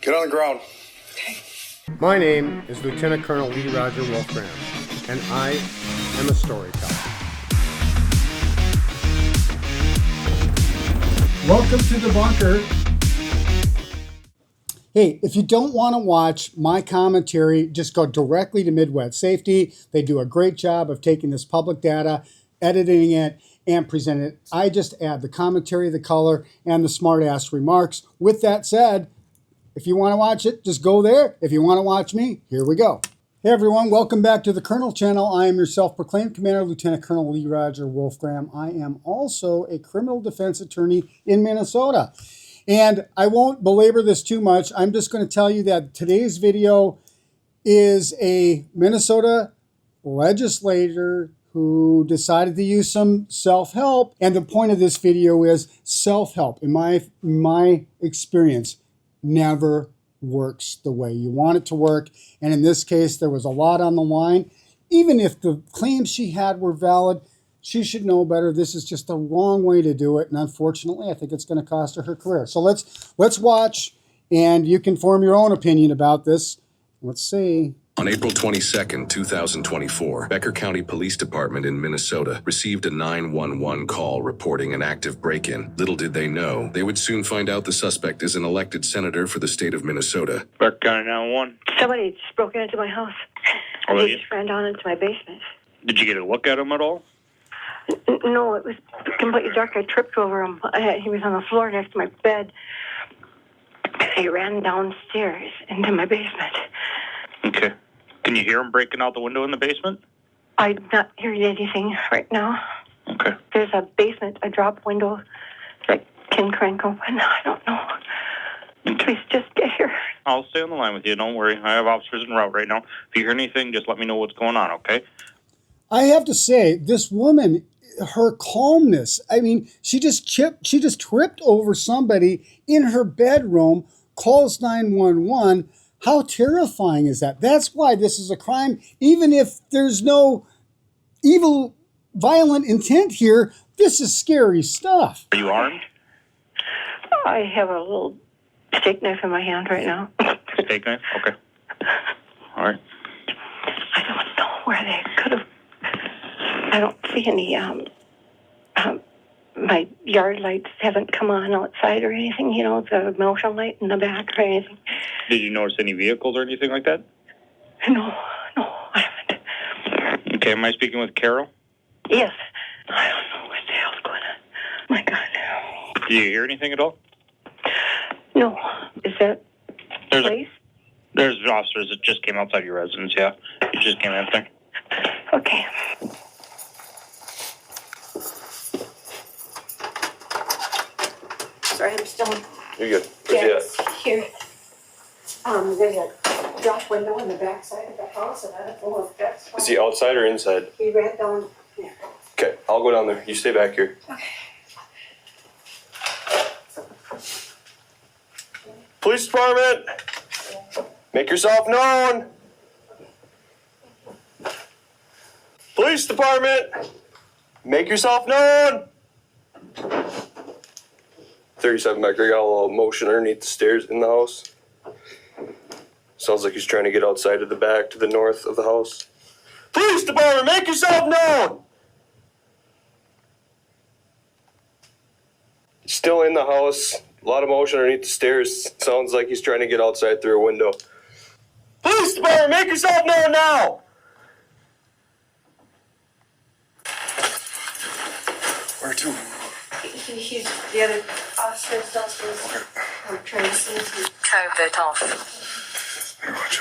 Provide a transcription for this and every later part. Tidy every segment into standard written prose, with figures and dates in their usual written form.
Get on the ground. My name is Lieutenant Colonel Lee Roger Wolfgram, and I am a storyteller. Welcome to the bunker. Hey, if you don't want to watch my commentary, just go directly to Midwest Safety. They do a great job of taking this public data, editing it, and presenting it. I just add the commentary, the color, and the smart-ass remarks. With that said, if you want to watch it, just go there. If you want to watch me, here we go. Hey everyone, welcome back to the Colonel channel. I am your self-proclaimed Commander, Lieutenant Colonel Lee Roger Wolfgram. I am also a criminal defense attorney in Minnesota. And I won't belabor this too much. I'm just going to tell you that today's video is a Minnesota legislator who decided to use some self-help. And the point of this video is self-help, in my experience, never works the way you want it to work. And in this case, there was a lot on the line. Even if the claims she had were valid, she should know better. This is just the wrong way to do it. And unfortunately, I think it's going to cost her career. So let's watch, and you can form your own opinion about this. Let's see. On April 22nd, 2024, Becker County Police Department in Minnesota received a 911 call reporting an active break-in. Little did they know, they would soon find out the suspect is an elected senator for the state of Minnesota. Becker County 911. Somebody just broke into my house. Oh, They just ran down into my basement. Did you get a look at him at all? No, it was completely dark. I tripped over him. He was on the floor next to my bed. He ran downstairs into my basement. Okay. Can you hear him breaking out the window in the basement? I'm not hearing anything right now. Okay. There's a basement, a drop window that can crank open. I don't know. Please just get here. I'll stay on the line with you. Don't worry. I have officers en route right now. If you hear anything, just let me know what's going on, okay? I have to say, this woman, her calmness, I mean, she just tripped over somebody in her bedroom, calls 911. How terrifying is that? That's why this is a crime. Even if there's no evil, violent intent here, this is scary stuff. Are you armed? I have a little steak knife in my hand right now. Steak knife? Okay. All right. I don't know where they could have. I don't see any. My yard lights haven't come on outside or anything. You know, the motion light in the back or anything. Did you notice any vehicles or anything like that? No, I haven't. Okay, am I speaking with Carol? Yes. I don't know what the hell's going on. My God. Did you hear anything at all? No. Is that There's place? There's officers that just came outside your residence, yeah. You just came in there. Okay. Sorry, I'm still. You're good. Yes, here. There's a drop window on the back side of the house, and I don't know if that's. Is he outside or inside? He ran down there. Okay, I'll go down there. You stay back here. Okay. Police department, make yourself known. Police department, make yourself known. 37 Becker got a little motion underneath the stairs in the house. Sounds like he's trying to get outside of the back to the north of the house. Police department, make yourself known. Still in the house. A lot of motion underneath the stairs. Sounds like he's trying to get outside through a window. Police department, make yourself known now. Where to? He's the other officer's downstairs. I'm trying to see if he. COVID off. Better watch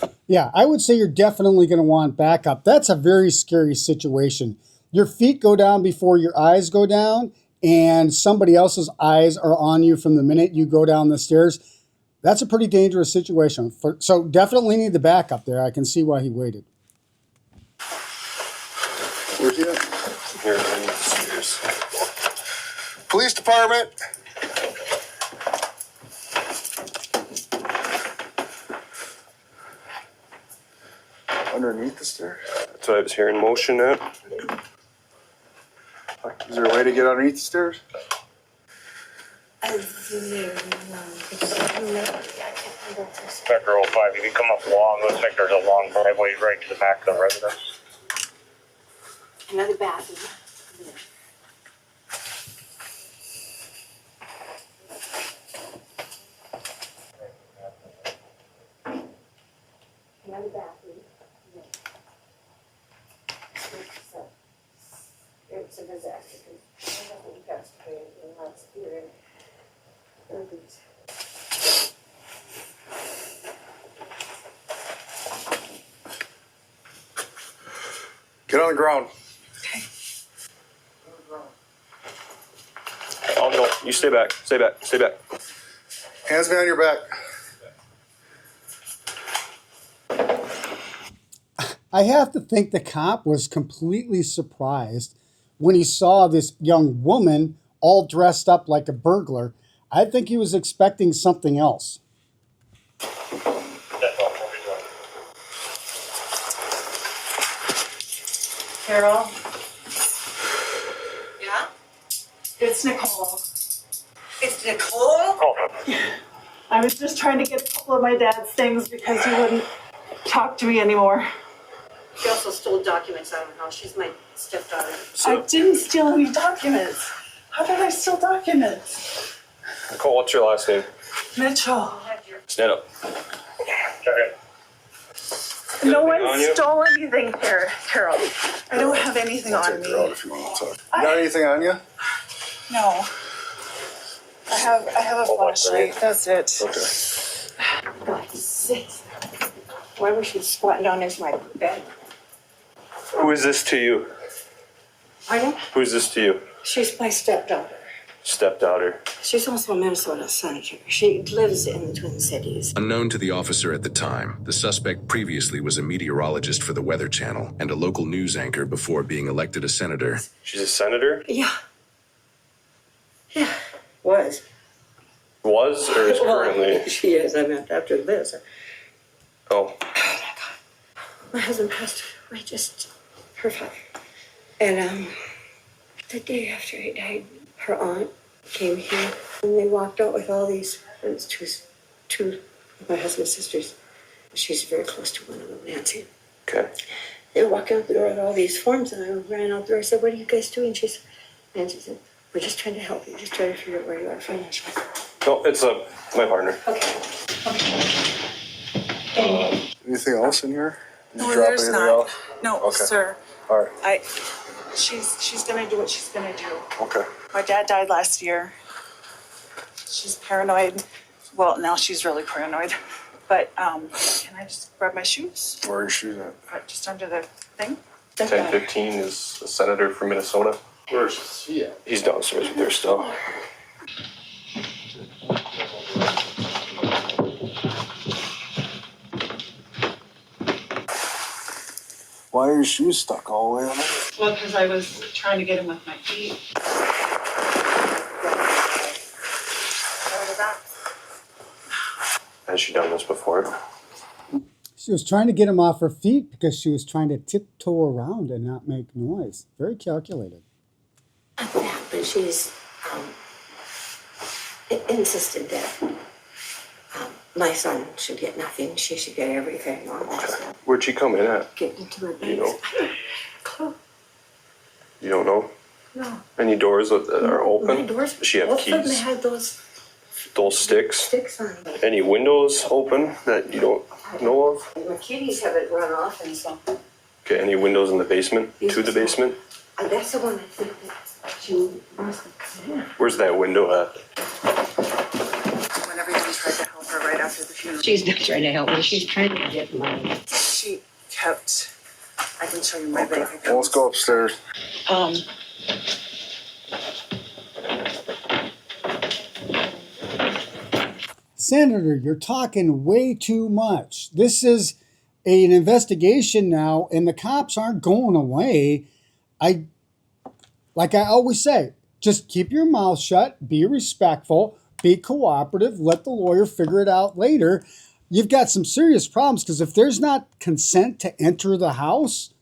out. Yeah, I would say you're definitely going to want backup. That's a very scary situation. Your feet go down before your eyes go down, and somebody else's eyes are on you from the minute you go down the stairs. That's a pretty dangerous situation. So definitely need the backup there. I can see why he waited. Where's he at? Here, underneath the stairs. Police department. Underneath the stairs? That's what I was hearing motion at. Is there a way to get underneath the stairs? Becker 05, if you come up long, looks like there's a long driveway right to the back of the residence. Another bathroom. Another bathroom. It's a disaster. We got to pay in last year. Get on the ground. I'll go. You stay back. Stay back. Stay back. Hands behind your back. I have to think the cop was completely surprised when he saw this young woman all dressed up like a burglar. I think he was expecting something else. That's all. Carol, Yeah? it's Nicole. It's Nicole? Oh, I was just trying to get a couple of my dad's things because he wouldn't talk to me anymore. She also stole documents out of the house. She's my stepdaughter. I didn't steal any documents. How did I steal documents? Nicole, what's your last name? Mitchell. Stand up. okay. No anything on one you? stole anything here, Carol. I don't have anything on Take her out me. if you want to talk. You got anything on you? No. I have a flashlight. That's it. Okay. God, six. Why was she squatting down next to my bed? Who is this to you? Pardon? Who is this to you? She's my stepdaughter. Stepdaughter. She's also a Minnesota senator. She lives in the Twin Cities. Unknown to the officer at the time, the suspect previously was a meteorologist for the Weather Channel and a local news anchor before being elected a senator. She's a senator? Yeah. Yeah. Was. Was or is currently? She is. I meant after this. Oh. My husband passed away, just her father. And the day after he died, her aunt came here and they walked out with all these, and it's two of my husband's sisters. She's very close to one of them, Nancy. Okay. They were walking out the door with all these forms and I ran out the door. I said, "What are you guys doing?" Nancy said, "We're just trying to help you, just trying to figure out where you are financially." No, it's my partner. Okay. Anything else in here? Did you No, drop there's anything not. else? No, Okay. sir. All right. She's gonna do what she's gonna do. Okay. My dad died last year. She's paranoid. Well, now she's really paranoid. But can I just grab my shoes? Where are your shoes at? Right, just under the thing. 1015 is a senator from Minnesota. Where's he at? He's downstairs with their stuff. Why are your shoes stuck all the way on there? Well, because I was trying to get him with my feet. Has she done this before? She was trying to get him off her feet because she was trying to tiptoe around and not make noise. Very calculated. Yeah, but she's insisted that my son should get nothing. She should get everything. All that stuff. Where'd she come in at? Get into her banks. You know. I don't have a clue. You don't know? No. Any doors that are open? My doors. Does she have both of them keys? had those Those sticks? sticks on them. Any windows open that you don't know of? My kitties have it run off and so. Okay, any windows in the basement? To the basement? That's the one I think that she must have come in. Where's that window at? When everybody tried to help her right after the funeral. She's not trying to help me. She's trying to get money. She kept. I can show you my Okay. bank account. Well, let's go upstairs. Senator, you're talking way too much. This is an investigation now, and the cops aren't going away. Like I always say, just keep your mouth shut, be respectful, be cooperative, let the lawyer figure it out later. You've got some serious problems because if there's not consent to enter the house,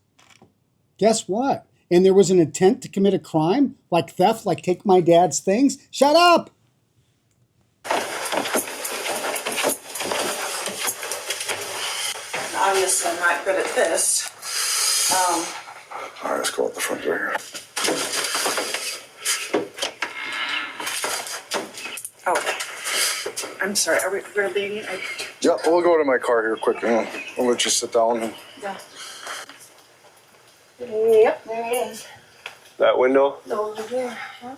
guess what? And there was an intent to commit a crime, like theft, like take my dad's things, shut up. Obviously, I'm not good at this. All right, let's go out the front door here. Oh, I'm sorry. We're leaving? Yeah, we'll go to my car here quick. And we'll let you sit down. And Yeah. Yep, there it is. That window? The one there, huh?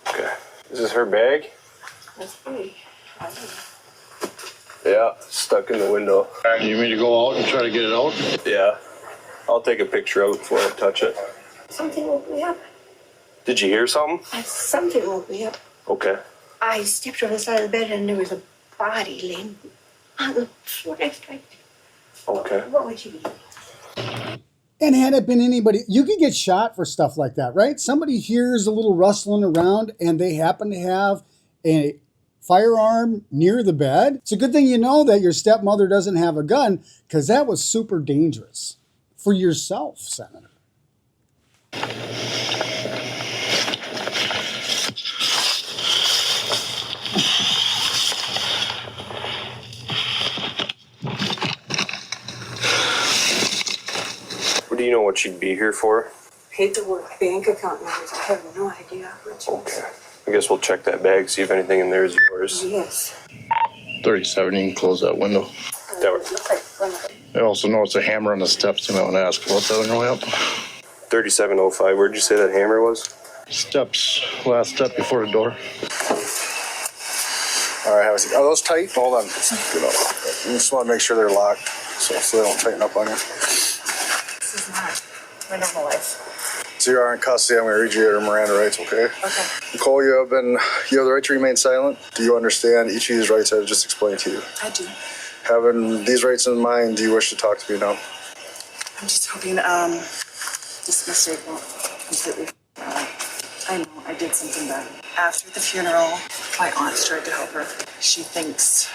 Okay. Is this her bag? Must be. I don't know. Yeah, stuck in the window. You mean to go out and try to get it out? Yeah. I'll take a picture of it before I touch it. Something woke me up. Did you hear something? Something woke me up. Okay. I stepped on the side of the bed and there was a body laying on the floor next to me. Okay. What would you do? And had it been anybody, you could get shot for stuff like that, right? Somebody hears a little rustling around and they happen to have a firearm near the bed. It's a good thing you know that your stepmother doesn't have a gun, because that was super dangerous for yourself, Senator. Do you know what she'd be here for? Paperwork, bank account numbers. I have no idea what you Okay. I guess we'll check that bag, see if anything in there is yours. Yes. 37, you can close that window. That It looks like one of the I also noticed a hammer on the steps. You might want to ask about that on your way up. 3705. Where'd you say that hammer was? Steps, last step before the door. all right, have a seat. Are those tight? Hold on. Get up. You just want to make sure they're locked, so they don't tighten up on you. This is not my normal life. So you are in custody. I'm going to read you your Miranda rights, okay? Okay. Nicole, you have the right to remain silent. Do you understand each of these rights I've just explained to you? I do. Having these rights in mind, do you wish to talk to me now? I'm just hoping this mistake won't completely. I know I did something bad. After the funeral, my aunt tried to help her. She thinks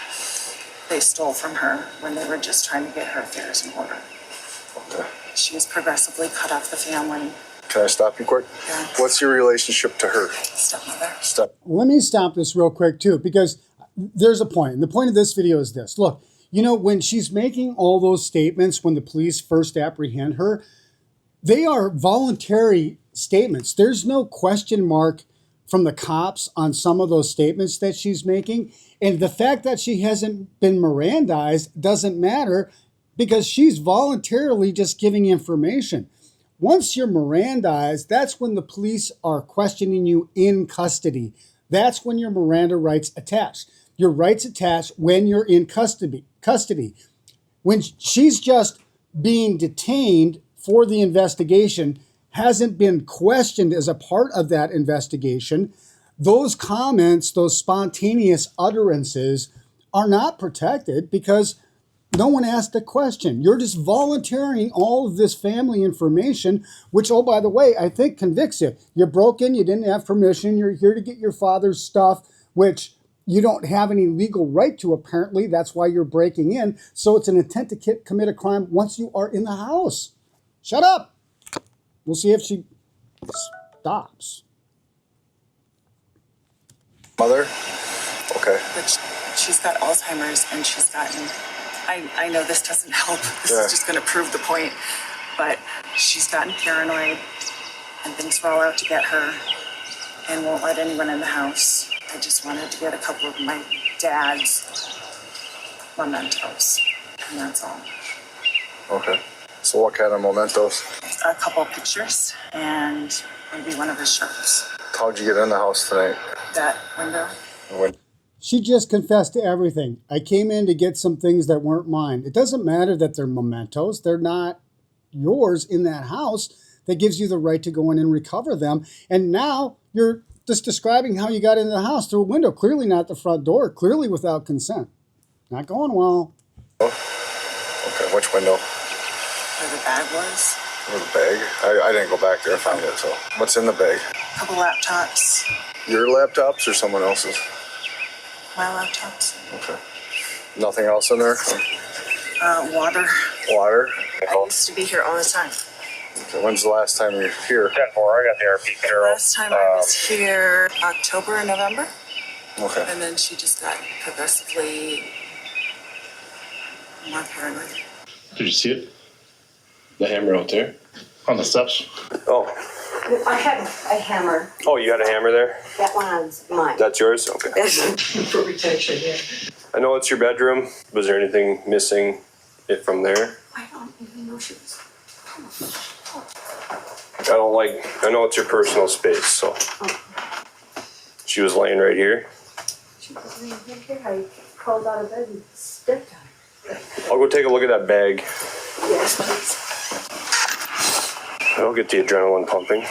they stole from her when they were just trying to get her affairs in order. Okay. She was progressively cut off the family. Can I stop you quick? Yeah. What's your relationship to her? Stepmother. Let me stop this real quick too, because there's a point. And the point of this video is this. Look, you know, when she's making all those statements, when the police first apprehend her, they are voluntary statements. There's no question mark from the cops on some of those statements that she's making. And the fact that she hasn't been Mirandized doesn't matter, because she's voluntarily just giving information. Once you're Mirandized, that's when the police are questioning you in custody. That's when your Miranda rights attach. Your rights attach when you're in custody. When she's just being detained for the investigation, hasn't been questioned as a part of that investigation, those comments, those spontaneous utterances are not protected, because no one asked a question. You're just volunteering all of this family information, which, oh, by the way, I think convicts you. You broke in, you didn't have permission, you're here to get your father's stuff, which you don't have any legal right to, apparently. That's why you're breaking in. So it's an intent to commit a crime once you are in the house. Shut up. We'll see if she stops. Mother? Okay. But she's got Alzheimer's and she's gotten. I know this doesn't help. This Yeah. is just going to prove the point. But she's gotten paranoid and things roll out to get her and won't let anyone in the house. I just wanted to get a couple of my dad's mementos, and that's all. Okay. So what kind of mementos? A couple of pictures and maybe one of his shirts. How'd you get in the house tonight? That window. When? She just confessed to everything. I came in to get some things that weren't mine. It doesn't matter that they're mementos. They're not yours in that house. That gives you the right to go in and recover them. And now you're just describing how you got into the house through a window. Clearly not the front door. Clearly without consent. Not going well. Okay, which window? Where the bag was. Or the bag? I didn't go back there and find it, so. What's in the bag? A couple laptops. Your laptops or someone else's? My laptops. Okay. Nothing else in there? Water. Water? I used to be here all the time. Okay, when's the last time you were here? 10-4, I got the RP Carol. Last time I was here, October or November. Okay. And then she just got progressively more paranoid. Did you see it? The hammer out there? On the steps? Oh. I had a hammer. Oh, you had a hammer there? That one's mine. That's yours? Okay. For protection, yeah. I know it's your bedroom. Was there anything missing from there? I don't even know she was. I know it's your personal space, so. She was laying right here. She was laying right here. I crawled out of bed and stepped on her. I'll go take a look at that bag. Yes, please. I'll get the adrenaline pumping.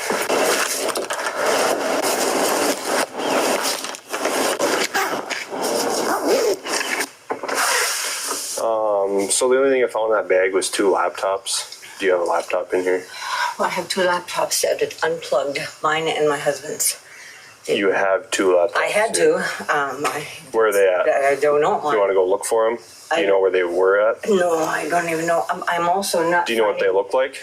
So the only thing I found in that bag was 2 laptops. Do you have a laptop in here? Well, I have 2 laptops that are unplugged, mine and my husband's. You have 2 laptops. I had to. Where are they at? I don't know. Do you want to go look for them? Do you know where they were at? No, I don't even know. I'm also not. Do you know what they look like?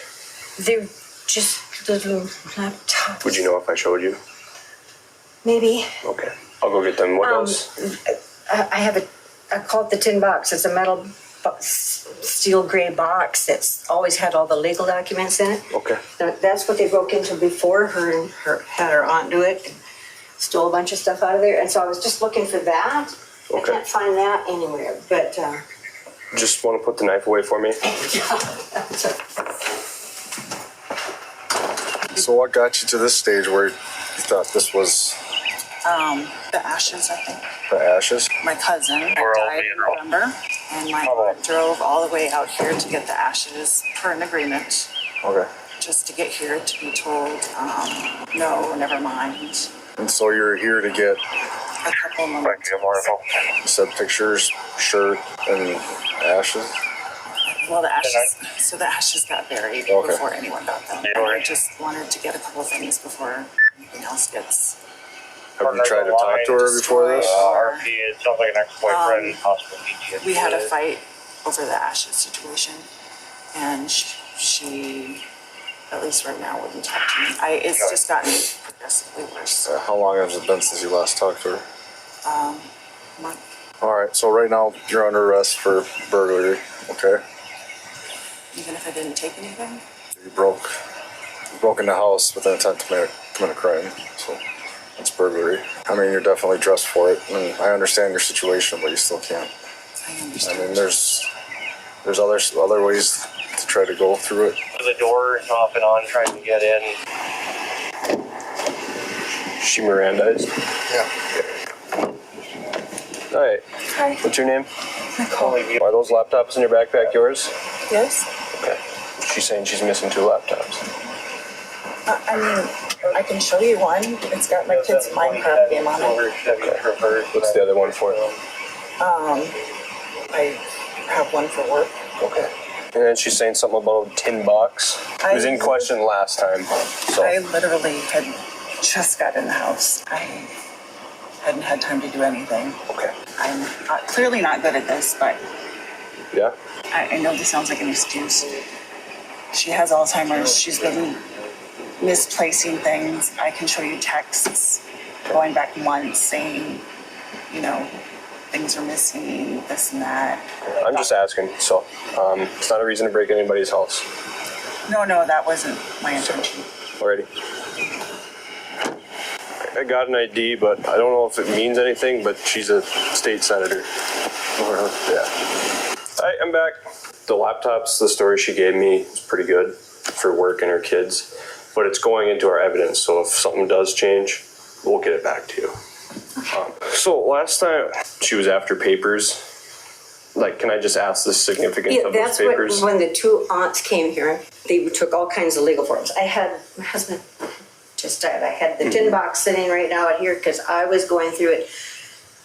They're just little laptops. Would you know if I showed you? Maybe. Okay. I'll go get them. What else? I have I call it the tin box. It's a metal steel gray box that's always had all the legal documents in it. Okay. That's what they broke into before. Had her aunt do it. Stole a bunch of stuff out of there. And so I was just looking for that. I Okay. can't find that anywhere. But Just want to put the knife away for me? So what got you to this stage where you thought this was The ashes, I think. the ashes? My cousin had died in November, and my aunt drove all the way out here to get the ashes per an agreement, Okay. just to get here to be told, no, never mind. And so you're here to get, A couple moments. you said pictures, shirt, and ashes? Well, the ashes got buried Okay. before anyone got them. And I just wanted to get a couple things before anything else gets. Have you tried to talk to her before this? RP, it sounds like an ex-boyfriend, possible PTSD. We had a fight over the ashes situation, and she, at least right now, wouldn't talk to me. It's just gotten progressively worse. How long has it been since you last talked to her? Month. All right, so right now you're under arrest for burglary, okay? Even if I didn't take anything. You broke in the house with an intent to commit a crime, so that's burglary. I mean, you're definitely dressed for it, and I understand your situation, but you still can't. I I understand. mean, there's other ways to try to go through it. The door off and on trying to get in. She Miranda. Yeah. Hi. Hi. What's your name? Nicole. Are those laptops in your backpack yours? Yes? Okay. She's saying she's missing 2 laptops. I mean, I can show you one. It's got my kid's Minecraft game on it. What's the other one for? I have one for work. Okay. And then she's saying something about a tin box. It was in question last time. So I literally had just got in the house. I hadn't had time to do anything. okay. I'm clearly not good at this, but Yeah. I know this sounds like an excuse. She has Alzheimer's. She's been misplacing things. I can show you texts going back months saying, things are missing, this and that. I'm just asking. So it's not a reason to break anybody's house. No, that wasn't my intention. Already. I got an ID, but I don't know if it means anything, but she's a state senator. Yeah. Hi, I'm back. The laptops, the story she gave me is pretty good for work and her kids, but it's going into our evidence, so if something does change, we'll get it back to you. So last time she was after papers, can I just ask the significance of those that's papers? when the 2 aunts came here. They took all kinds of legal forms. I had my husband just died. I had the tin box sitting right now out here because I was going through it,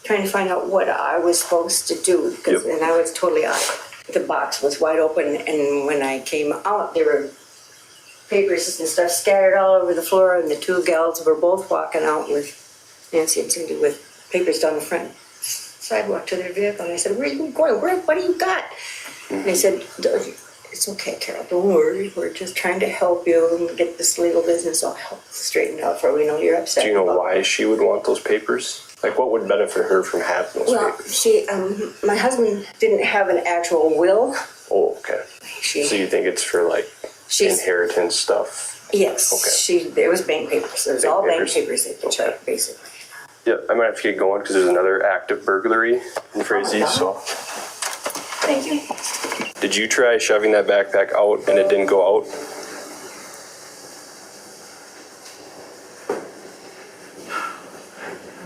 trying to find out what I was supposed to do, and I was totally out of it. The box was wide open, and when I came out, there were papers and stuff scattered all over the floor, and the 2 gals were both walking out with Nancy and Cindy with papers down the front sidewalk to their vehicle. And I said, "Where are you going? What do you got?" And they said, "It's okay, Carol, don't worry. We're just trying to help you and get this legal business all straightened out for we know you're upset." Do you know about why she would want those papers? What would benefit her from having those Well, papers? my husband didn't have an actual will, Oh, okay. She, So you think it's for like she's, inheritance stuff? yes, Okay. it was bank papers. It was Bank all papers. bank papers that they checked, basically. Yeah, I might have to get going because there's another active burglary in Frazee. So, Thank you. did you try shoving that backpack out and it didn't go out?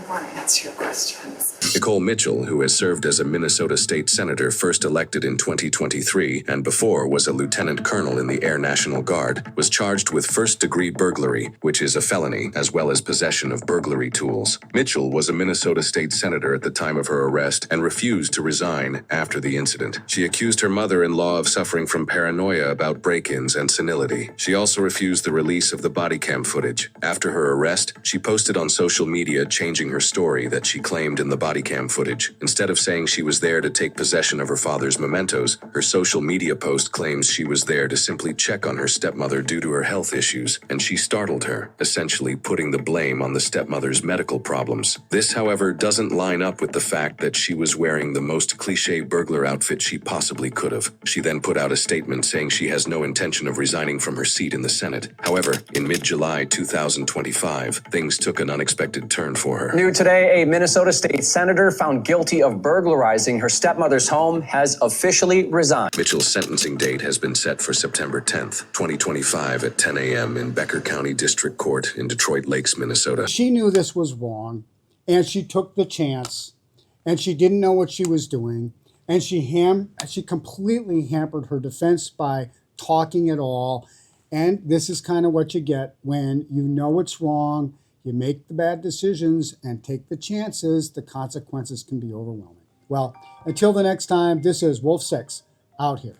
I want to answer your questions. Nicole Mitchell, who has served as a Minnesota state senator first elected in 2023 and before was a lieutenant colonel in the Air National Guard, was charged with first-degree burglary, which is a felony, as well as possession of burglary tools. Mitchell was a Minnesota state senator at the time of her arrest and refused to resign after the incident. She accused her mother-in-law of suffering from paranoia about break-ins and senility. She also refused the release of the bodycam footage. After her arrest, she posted on social media changing her story that she claimed in the bodycam footage. Instead of saying she was there to take possession of her father's mementos, her social media post claims she was there to simply check on her stepmother due to her health issues, and she startled her, essentially putting the blame on the stepmother's medical problems. This, however, doesn't line up with the fact that she was wearing the most cliché burglar outfit she possibly could have. She then put out a statement saying she has no intention of resigning from her seat in the Senate. However, in mid-July 2025, things took an unexpected turn for her. New today, a Minnesota state senator found guilty of burglarizing her stepmother's home has officially resigned. Mitchell's sentencing date has been set for September 10th, 2025 at 10 a.m. in Becker County District Court in Detroit Lakes, Minnesota. She knew this was wrong, and she took the chance, and she didn't know what she was doing, and she completely hampered her defense by talking it all. And this is kind of what you get when you know it's wrong, you make the bad decisions and take the chances, the consequences can be overwhelming. Well, until the next time, this is Wolf 6 out here.